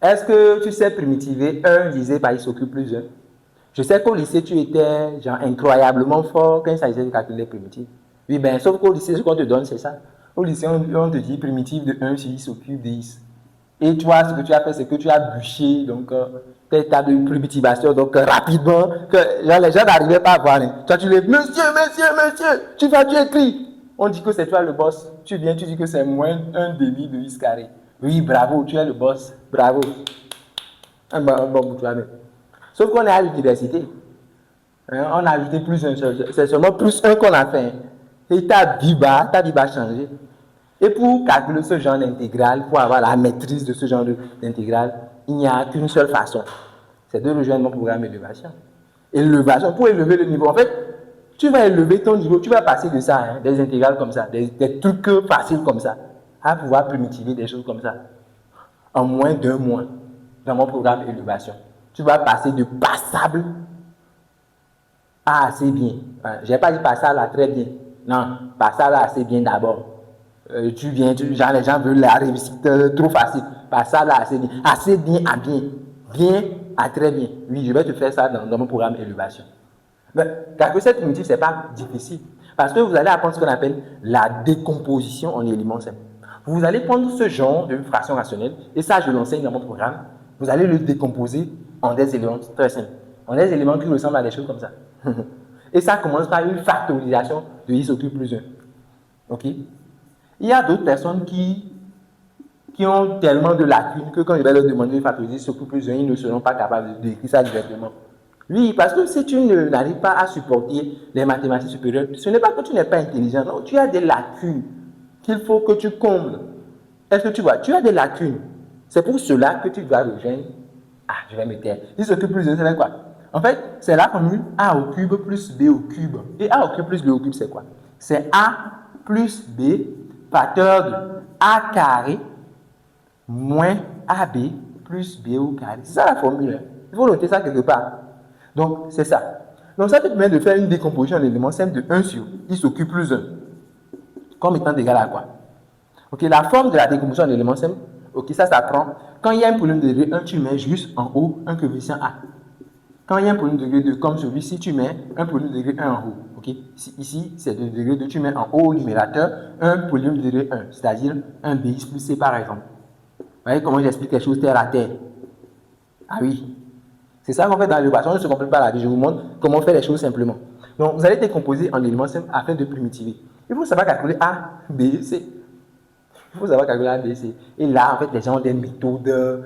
Est-ce que tu sais primitiver 1 divisé par x au cube plus 1? Je sais qu'au lycée, tu étais genre incroyablement fort quand il s'agissait de calculer les primitives. Oui, ben, sauf qu'au lycée, ce qu'on te donne, c'est ça. Au lycée, on te dit primitive de 1 sur x au cube de x. Et toi, ce que tu as fait, c'est que tu as bûché donc, tes tables de primitivation donc, rapidement, que genre, les gens n'arrivaient pas à voir. Hein. Toi, tu les monsieur, tu écris. On dit que c'est toi le boss. Tu viens, tu dis que c'est moins un demi de x carré. Oui, bravo, tu es le boss. Bravo. Un bon pour toi-même. Sauf qu'on est à l'université. Hein, on a ajouté plus un seul. C'est seulement plus un qu'on a fait. Hein. Et ta vie va changer. Et pour calculer ce genre d'intégrale, pour avoir la maîtrise de ce genre d'intégrale, il n'y a qu'une seule façon. C'est de rejoindre mon programme élévation. Élévation, pour élever le niveau. En fait, tu vas élever ton niveau, tu vas passer de ça, hein, des intégrales comme ça, des trucs faciles comme ça, à pouvoir primitiver des choses comme ça. En moins d'un mois, dans mon programme élévation. Tu vas passer de passable à assez bien. Enfin, je n'ai pas dit passable à très bien. Non, passable à assez bien d'abord. Tu viens, genre les gens veulent la réussite trop facile. Passable à assez bien. Assez bien à bien. Bien à très bien. Oui, je vais te faire ça dans mon programme élévation. Calculer cette primitive, ce n'est pas difficile. Parce que vous allez apprendre ce qu'on appelle la décomposition en éléments simples. Vous allez prendre ce genre de fraction rationnelle, et ça, je l'enseigne dans mon programme. Vous allez le décomposer en des éléments très simples. En des éléments qui ressemblent à des choses comme ça. Et ça commence par une factorisation de x au cube plus 1. OK? Il y a d'autres personnes qui ont tellement de lacunes que quand je vais leur demander de factoriser x au cube plus 1, ils ne seront pas capables d'écrire ça directement. Oui, parce que si tu n'arrives pas à supporter les mathématiques supérieures, ce n'est pas que tu n'es pas intelligent, non, tu as des lacunes qu'il faut que tu combles. Est-ce que tu vois? Tu as des lacunes. C'est pour cela que tu dois rejoindre. Ah, je vais me taire. Il se plus de c'est quoi? En fait, c'est la formule a au cube plus b au cube. Et a au cube plus b au cube, c'est quoi? C'est a plus b facteur de a carré moins ab plus b au carré. C'est ça la formule. Il faut noter ça quelque part. Donc, c'est ça. Donc, ça te permet de faire une décomposition en éléments simples de 1 sur x au cube plus 1. Comme étant égal à quoi? Ok, la forme de la décomposition en éléments simples, ok, ça s'apprend. Quand il y a un polynôme de degré 1, tu mets juste en haut un coefficient a. Quand il y a un polynôme de degré 2, comme celui-ci, tu mets un polynôme de degré 1 en haut. Ok, ici, c'est de degré 2, tu mets en haut au numérateur un polynôme de degré 1, c'est-à-dire un bx plus c par exemple. Vous voyez comment j'explique les choses terre à terre? Ah oui. C'est ça qu'on fait dans l'équation, on ne se complique pas la vie. Je vous montre comment faire les choses simplement. Donc, vous allez décomposer en éléments simples afin de primitiver. Il faut savoir calculer A, B, C. Il faut savoir calculer A, B, C. Et là, en fait, les gens ont des méthodes